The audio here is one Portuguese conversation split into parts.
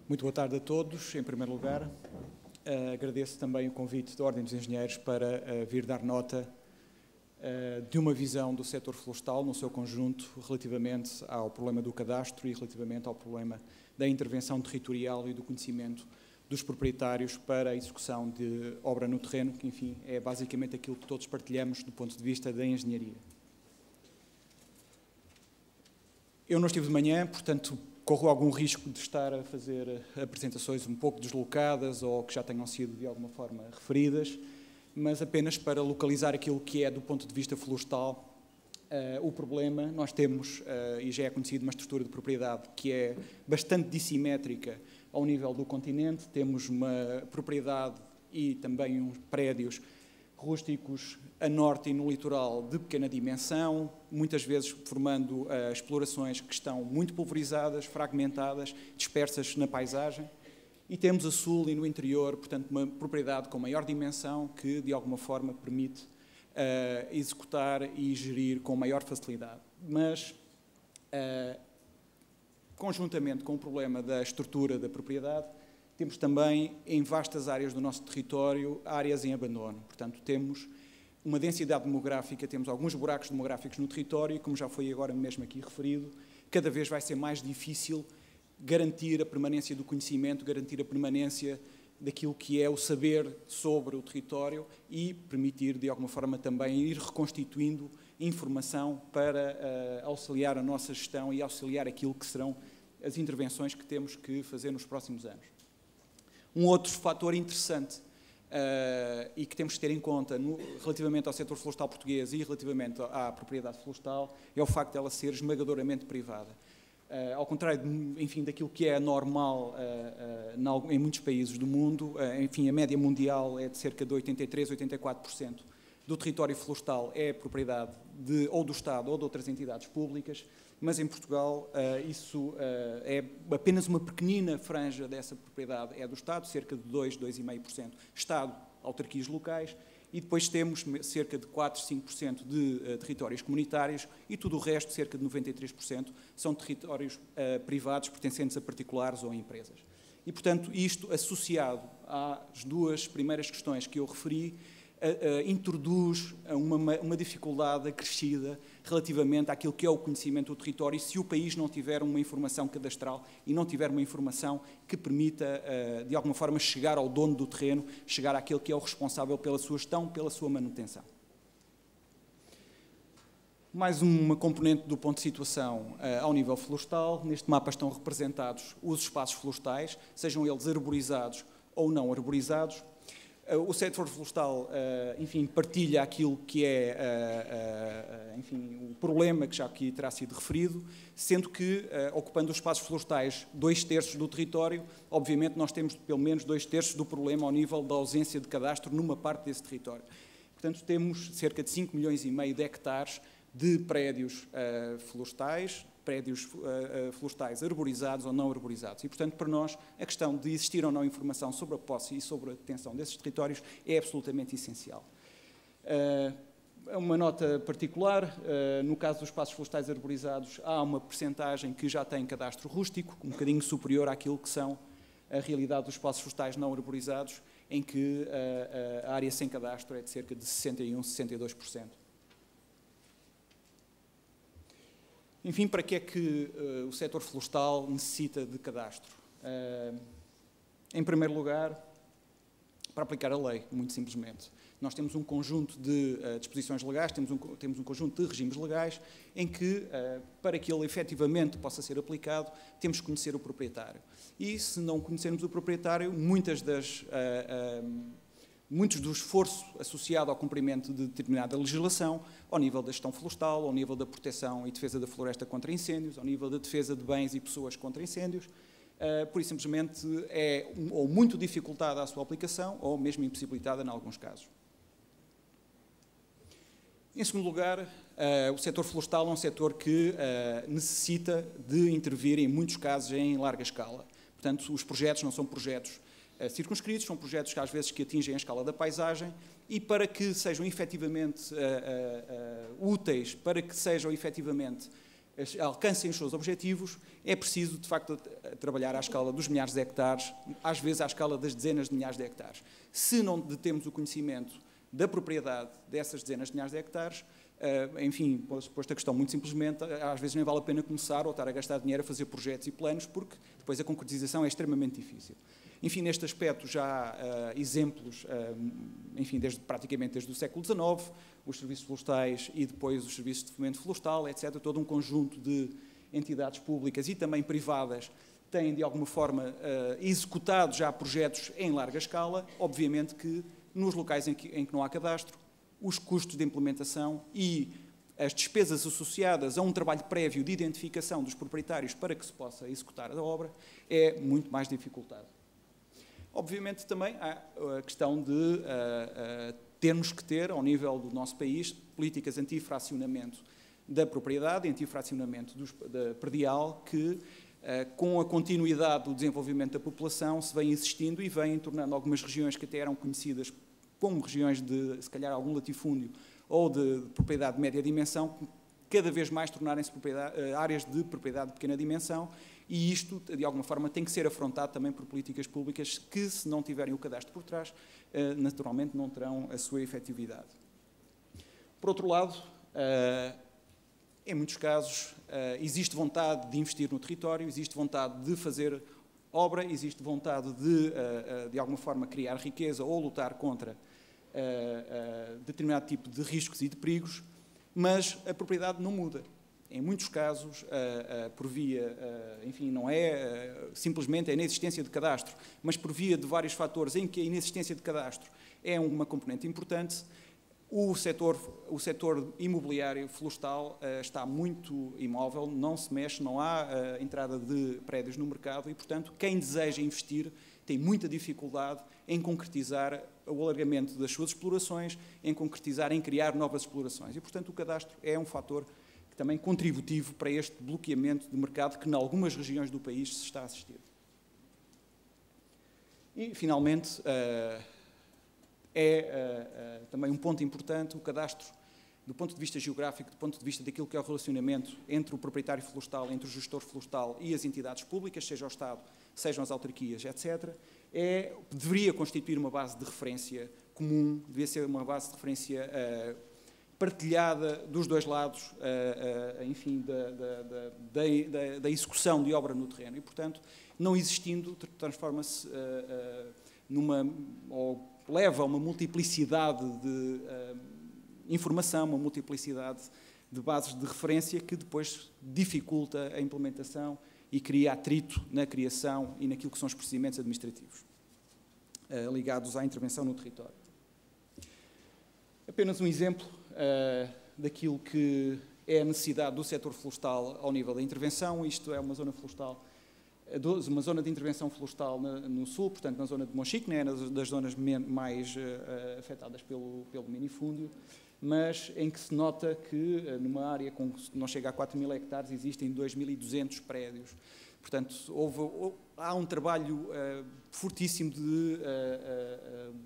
Muito boa tarde a todos. Em primeiro lugar, agradeço também o convite da Ordem dos Engenheiros para vir dar nota de uma visão do setor florestal no seu conjunto relativamente ao problema do cadastro e relativamente ao problema da intervenção territorial e do conhecimento dos proprietários para a execução de obra no terreno, que, enfim, é basicamente aquilo que todos partilhamos do ponto de vista da engenharia. Eu não estive de manhã, portanto, corro algum risco de estar a fazer apresentações um pouco deslocadas ou que já tenham sido de alguma forma referidas, mas apenas para localizar aquilo que é do ponto de vista florestal o problema. Nós temos, e já é conhecido, uma estrutura de propriedade que é bastante dissimétrica ao nível do continente. Temos uma propriedade e também uns prédios rústicos a norte e no litoral de pequena dimensão, muitas vezes formando explorações que estão muito pulverizadas, fragmentadas, dispersas na paisagem. E temos a sul e no interior, portanto, uma propriedade com maior dimensão que, de alguma forma, permite executar e gerir com maior facilidade. Mas, conjuntamente com o problema da estrutura da propriedade, temos também, em vastas áreas do nosso território, áreas em abandono. Portanto, temos uma densidade demográfica, temos alguns buracos demográficos no território e, como já foi agora mesmo aqui referido, cada vez vai ser mais difícil garantir a permanência do conhecimento, garantir a permanência daquilo que é o saber sobre o território e permitir, de alguma forma, também ir reconstituindo informação para auxiliar a nossa gestão e auxiliar aquilo que serão as intervenções que temos que fazer nos próximos anos. Um outro fator interessante e que temos que ter em conta relativamente ao setor florestal português e relativamente à propriedade florestal é o facto de ela ser esmagadoramente privada. Ao contrário, enfim, daquilo que é normal em muitos países do mundo, enfim, a média mundial é de cerca de 83, 84% do território florestal é propriedade ou do Estado ou de outras entidades públicas, mas em Portugal isso é apenas uma pequenina franja dessa propriedade é do Estado, cerca de 2, 2,5% Estado, autarquias locais, e depois temos cerca de 4, 5% de territórios comunitários e tudo o resto, cerca de 93%, são territórios privados pertencentes a particulares ou a empresas. E, portanto, isto associado às duas primeiras questões que eu referi, introduz uma dificuldade acrescida relativamente àquilo que é o conhecimento do território se o país não tiver uma informação cadastral e não tiver uma informação que permita, de alguma forma, chegar ao dono do terreno, chegar àquele que é o responsável pela sua gestão, pela sua manutenção. Mais uma componente do ponto de situação ao nível florestal. Neste mapa estão representados os espaços florestais, sejam eles arborizados ou não arborizados. O setor florestal, enfim, partilha aquilo que é, enfim, o problema que já aqui terá sido referido, sendo que, ocupando os espaços florestais 2/3 do território, obviamente nós temos pelo menos 2/3 do problema ao nível da ausência de cadastro numa parte desse território. Portanto, temos cerca de 5,5 milhões de hectares de prédios florestais, prédios florestais arborizados ou não arborizados. E, portanto, para nós, a questão de existir ou não informação sobre a posse e sobre a detenção desses territórios é absolutamente essencial. Uma nota particular, no caso dos espaços florestais arborizados, há uma percentagem que já tem cadastro rústico, um bocadinho superior àquilo que são a realidade dos espaços florestais não arborizados, em que a área sem cadastro é de cerca de 61%, 62%. Enfim, para que é que o setor florestal necessita de cadastro? Em primeiro lugar, para aplicar a lei, muito simplesmente. Nós temos um conjunto de disposições legais, temos um conjunto de regimes legais, em que, para que ele efetivamente possa ser aplicado, temos que conhecer o proprietário. E, se não conhecermos o proprietário, muito do esforço associado ao cumprimento de determinada legislação, ao nível da gestão florestal, ao nível da proteção e defesa da floresta contra incêndios, ao nível da defesa de bens e pessoas contra incêndios, por isso simplesmente é ou muito dificultada a sua aplicação ou mesmo impossibilitada em alguns casos. Em segundo lugar, o setor florestal é um setor que necessita de intervir em muitos casos em larga escala. Portanto, os projetos não são projetos circunscritos, são projetos que às vezes que atingem a escala da paisagem e para que sejam efetivamente úteis, para que sejam efetivamente alcancem os seus objetivos, é preciso, de facto, trabalhar à escala dos milhares de hectares, às vezes à escala das dezenas de milhares de hectares. Se não detemos o conhecimento da propriedade dessas dezenas de milhares de hectares, enfim, posto a questão muito simplesmente, às vezes nem vale a pena começar ou estar a gastar dinheiro a fazer projetos e planos, porque depois a concretização é extremamente difícil. Enfim, neste aspecto já há exemplos, enfim, praticamente desde o século XIX, os serviços florestais e depois os serviços de fomento florestal, etc., todo um conjunto de entidades públicas e também privadas têm, de alguma forma, executado já projetos em larga escala. Obviamente que nos locais em que não há cadastro, os custos de implementação e as despesas associadas a um trabalho prévio de identificação dos proprietários para que se possa executar a obra é muito mais dificultado. Obviamente também há a questão de termos que ter, ao nível do nosso país, políticas anti-fracionamento da propriedade, anti-fracionamento da predial, que com a continuidade do desenvolvimento da população se vem existindo e vem tornando algumas regiões que até eram conhecidas como regiões de, se calhar, algum latifúndio ou de propriedade de média dimensão, cada vez mais tornarem-se áreas de propriedade de pequena dimensão, e isto, de alguma forma, tem que ser afrontado também por políticas públicas que, se não tiverem o cadastro por trás, naturalmente não terão a sua efetividade. Por outro lado, em muitos casos, existe vontade de investir no território, existe vontade de fazer obra, existe vontade de alguma forma, criar riqueza ou lutar contra determinado tipo de riscos e de perigos, mas a propriedade não muda. Em muitos casos, por via, enfim, não é simplesmente a inexistência de cadastro, mas por via de vários fatores em que a inexistência de cadastro é uma componente importante, o setor imobiliário florestal está muito imóvel, não se mexe, não há entrada de prédios no mercado e, portanto, quem deseja investir tem muita dificuldade em concretizar o alargamento das suas explorações, em concretizar, em criar novas explorações. E, portanto, o cadastro é um fator também contributivo para este bloqueamento de mercado que, em algumas regiões do país, se está a assistir. E, finalmente, também um ponto importante, o cadastro, do ponto de vista geográfico, do ponto de vista daquilo que é o relacionamento entre o proprietário florestal, entre o gestor florestal e as entidades públicas, seja o Estado, sejam as autarquias, etc., deveria constituir uma base de referência comum, devia ser uma base de referência partilhada dos dois lados, enfim, da execução de obra no terreno. E, portanto, não existindo, transforma-se ou leva a uma multiplicidade de informação, uma multiplicidade de bases de referência que depois dificulta a implementação e cria atrito na criação e naquilo que são os procedimentos administrativos ligados à intervenção no território. Apenas um exemplo daquilo que é a necessidade do setor florestal ao nível da intervenção. Isto é uma zona florestal, uma zona de intervenção florestal no sul, portanto na zona de Monchique, né, das zonas mais afetadas pelo minifúndio, mas em que se nota que numa área com que não chega a 4.000 hectares existem 2.200 prédios. Portanto, há um trabalho fortíssimo de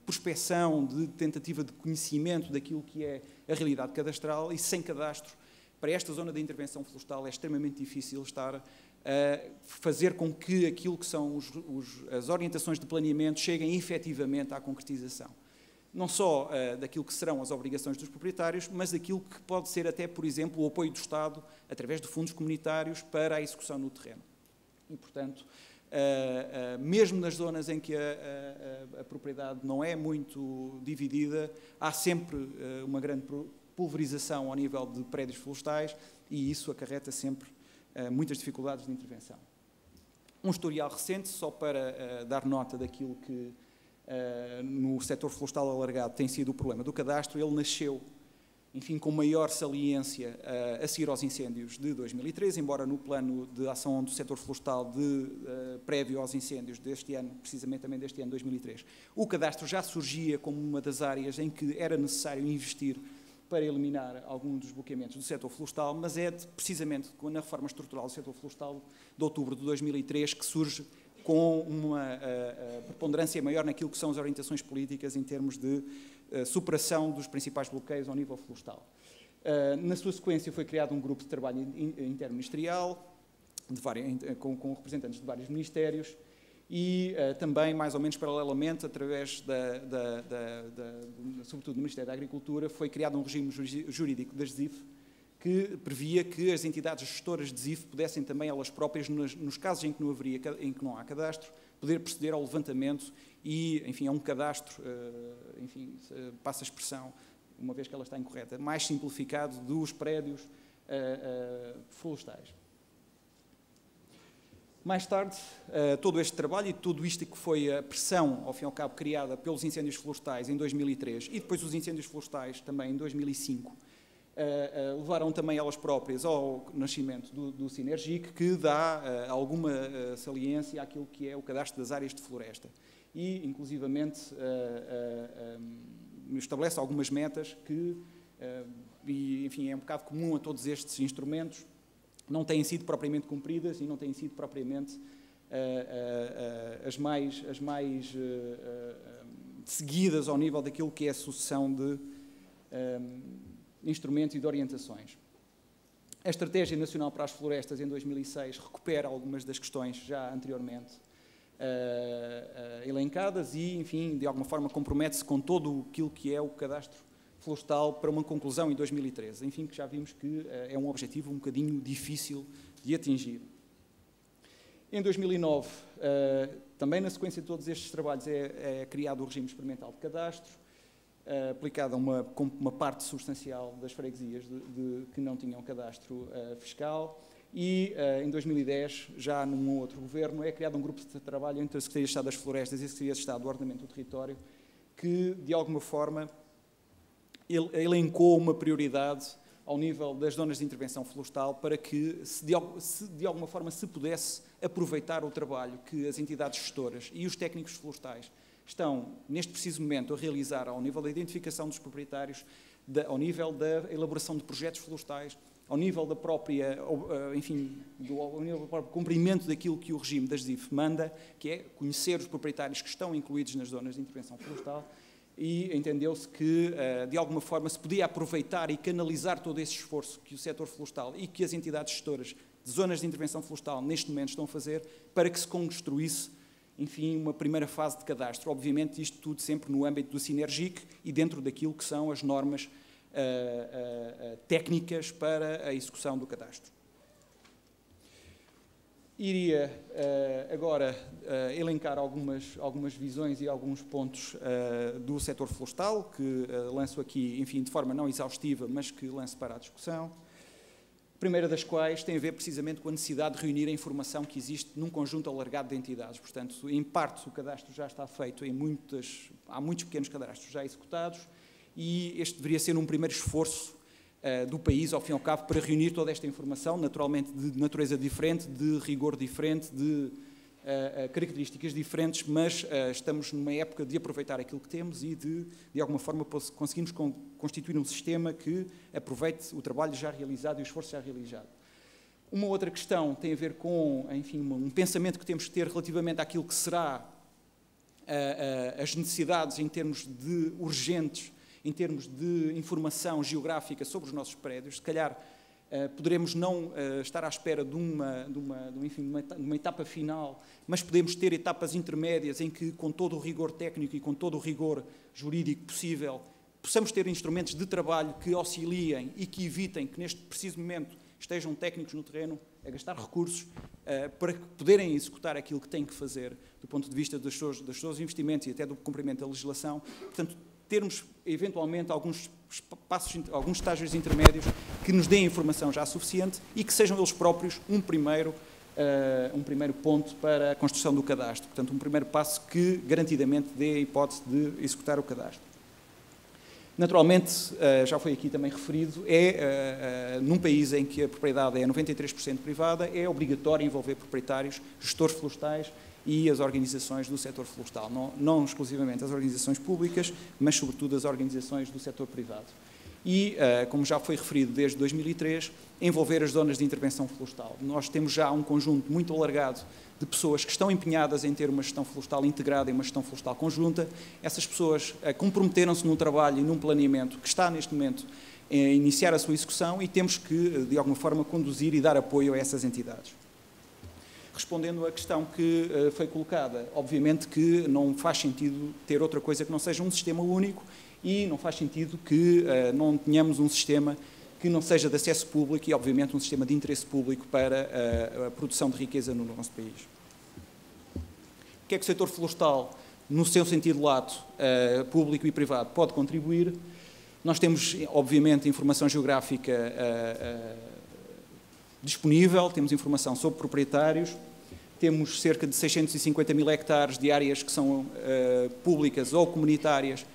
prospecção, de tentativa de conhecimento daquilo que é a realidade cadastral, e sem cadastro, para esta zona de intervenção florestal é extremamente difícil estar a fazer com que aquilo que são as orientações de planeamento cheguem efetivamente à concretização. Não só daquilo que serão as obrigações dos proprietários, mas daquilo que pode ser até, por exemplo, o apoio do Estado, através de fundos comunitários, para a execução no terreno. E, portanto, mesmo nas zonas em que a propriedade não é muito dividida, há sempre uma grande pulverização ao nível de prédios florestais e isso acarreta sempre muitas dificuldades de intervenção. Um historial recente, só para dar nota daquilo que no setor florestal alargado tem sido o problema do cadastro. Ele nasceu, enfim, com maior saliência a seguir aos incêndios de 2013, embora no plano de ação do setor florestal prévio aos incêndios deste ano, precisamente também deste ano, 2003, o cadastro já surgia como uma das áreas em que era necessário investir para eliminar algum dos bloqueamentos do setor florestal, mas é precisamente na reforma estrutural do setor florestal de outubro de 2003 que surge com uma preponderância maior naquilo que são as orientações políticas em termos de superação dos principais bloqueios ao nível florestal. Na sua sequência foi criado um grupo de trabalho interministerial com representantes de vários ministérios e também, mais ou menos paralelamente, através, sobretudo do Ministério da Agricultura, foi criado um regime jurídico das ZIF que previa que as entidades gestoras de ZIF pudessem também elas próprias, nos casos em que não há cadastro, poder proceder ao levantamento e, enfim, a um cadastro, enfim, passa a expressão, uma vez que ela está incorreta, mais simplificado dos prédios florestais. Mais tarde, todo este trabalho e tudo isto que foi a pressão, ao fim e ao cabo, criada pelos incêndios florestais em 2003 e depois os incêndios florestais também em 2005, levaram também elas próprias ao nascimento do Sinergic, que dá alguma saliência àquilo que é o cadastro das áreas de floresta e, inclusivamente, estabelece algumas metas que, e, enfim, é um bocado comum a todos estes instrumentos, não têm sido propriamente cumpridas e não têm sido propriamente as mais seguidas ao nível daquilo que é a sucessão de instrumentos e de orientações. A Estratégia Nacional para as Florestas, em 2006, recupera algumas das questões já anteriormente elencadas e, enfim, de alguma forma compromete-se com todo aquilo que é o cadastro florestal para uma conclusão em 2013. Enfim, que já vimos que é um objetivo um bocadinho difícil de atingir. Em 2009, também na sequência de todos estes trabalhos, é criado o regime experimental de cadastro, aplicado a uma parte substancial das freguesias que não tinham cadastro fiscal e, em 2010, já num outro governo, é criado um grupo de trabalho entre a Secretaria de Estado das Florestas e a Secretaria de Estado do Ordenamento do Território que, de alguma forma, elencou uma prioridade ao nível das zonas de intervenção florestal para que, de alguma forma, se pudesse aproveitar o trabalho que as entidades gestoras e os técnicos florestais estão, neste preciso momento, a realizar ao nível da identificação dos proprietários, ao nível da elaboração de projetos florestais, ao nível da própria, enfim, ao nível do próprio cumprimento daquilo que o regime das ZIF manda, que é conhecer os proprietários que estão incluídos nas zonas de intervenção florestal, e entendeu-se que, de alguma forma, se podia aproveitar e canalizar todo esse esforço que o setor florestal e que as entidades gestoras de zonas de intervenção florestal neste momento estão a fazer para que se construísse, enfim, uma primeira fase de cadastro. Obviamente, isto tudo sempre no âmbito do Sinergic e dentro daquilo que são as normas técnicas para a execução do cadastro. Iria agora elencar algumas visões e alguns pontos do setor florestal, que lanço aqui, enfim, de forma não exaustiva, mas que lanço para a discussão. A primeira das quais tem a ver precisamente com a necessidade de reunir a informação que existe num conjunto alargado de entidades. Portanto, em parte, o cadastro já está feito, há muitos pequenos cadastros já executados, e este deveria ser um primeiro esforço do país, ao fim e ao cabo, para reunir toda esta informação, naturalmente de natureza diferente, de rigor diferente, de características diferentes, mas estamos numa época de aproveitar aquilo que temos e de alguma forma, conseguirmos constituir um sistema que aproveite o trabalho já realizado e o esforço já realizado. Uma outra questão tem a ver com, enfim, um pensamento que temos que ter relativamente àquilo que será as necessidades em termos de urgentes, em termos de informação geográfica sobre os nossos prédios. Se calhar poderemos não estar à espera de uma etapa final, mas podemos ter etapas intermédias em que, com todo o rigor técnico e com todo o rigor jurídico possível, possamos ter instrumentos de trabalho que auxiliem e que evitem que, neste preciso momento, estejam técnicos no terreno a gastar recursos para poderem executar aquilo que têm que fazer do ponto de vista dos seus investimentos e até do cumprimento da legislação. Portanto, termos, eventualmente, alguns estágios intermédios que nos deem informação já suficiente e que sejam eles próprios um primeiro ponto para a construção do cadastro. Portanto, um primeiro passo que, garantidamente, dê a hipótese de executar o cadastro. Naturalmente, já foi aqui também referido, num país em que a propriedade é 93% privada, é obrigatório envolver proprietários, gestores florestais e as organizações do setor florestal, não exclusivamente as organizações públicas, mas sobretudo as organizações do setor privado. E, como já foi referido desde 2003, envolver as zonas de intervenção florestal. Nós temos já um conjunto muito alargado de pessoas que estão empenhadas em ter uma gestão florestal integrada e uma gestão florestal conjunta. Essas pessoas comprometeram-se num trabalho e num planeamento que está neste momento a iniciar a sua execução e temos que, de alguma forma, conduzir e dar apoio a essas entidades. respondendo à questão que foi colocada, obviamente que não faz sentido ter outra coisa que não seja um sistema único e não faz sentido que não tenhamos um sistema que não seja de acesso público e, obviamente, um sistema de interesse público para a produção de riqueza no nosso país. O que é que o setor florestal, no seu sentido lato, público e privado, pode contribuir? Nós temos, obviamente, informação geográfica disponível, temos informação sobre proprietários, temos cerca de 650 mil hectares de áreas que são públicas ou comunitárias,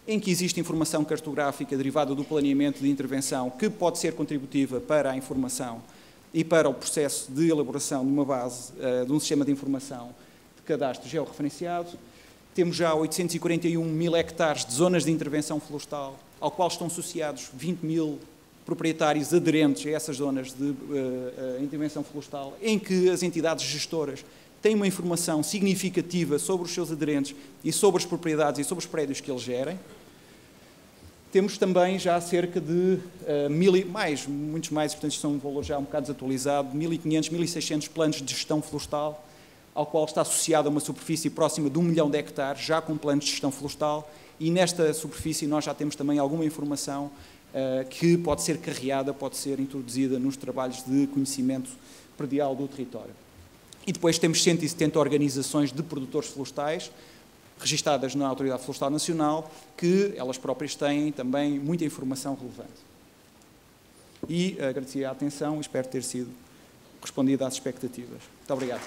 em que existe informação cartográfica derivada do planeamento de intervenção que pode ser contributiva para a informação e para o processo de elaboração de uma base, de um sistema de informação de cadastro georreferenciado. Temos já 841 mil hectares de zonas de intervenção florestal, ao qual estão associados 20 mil proprietários aderentes a essas zonas de intervenção florestal, em que as entidades gestoras têm uma informação significativa sobre os seus aderentes e sobre as propriedades e sobre os prédios que eles gerem. Temos também já cerca de muitos mais, portanto isto é um valor já um bocado desatualizado, 1.500, 1.600 planos de gestão florestal, ao qual está associada uma superfície próxima de 1 milhão de hectares, já com planos de gestão florestal, e nesta superfície nós já temos também alguma informação que pode ser carreada, pode ser introduzida nos trabalhos de conhecimento predial do território. E depois temos 170 organizações de produtores florestais, registadas na Autoridade Florestal Nacional, que elas próprias têm também muita informação relevante. E agradecia a atenção e espero ter sido respondido às expectativas. Muito obrigado.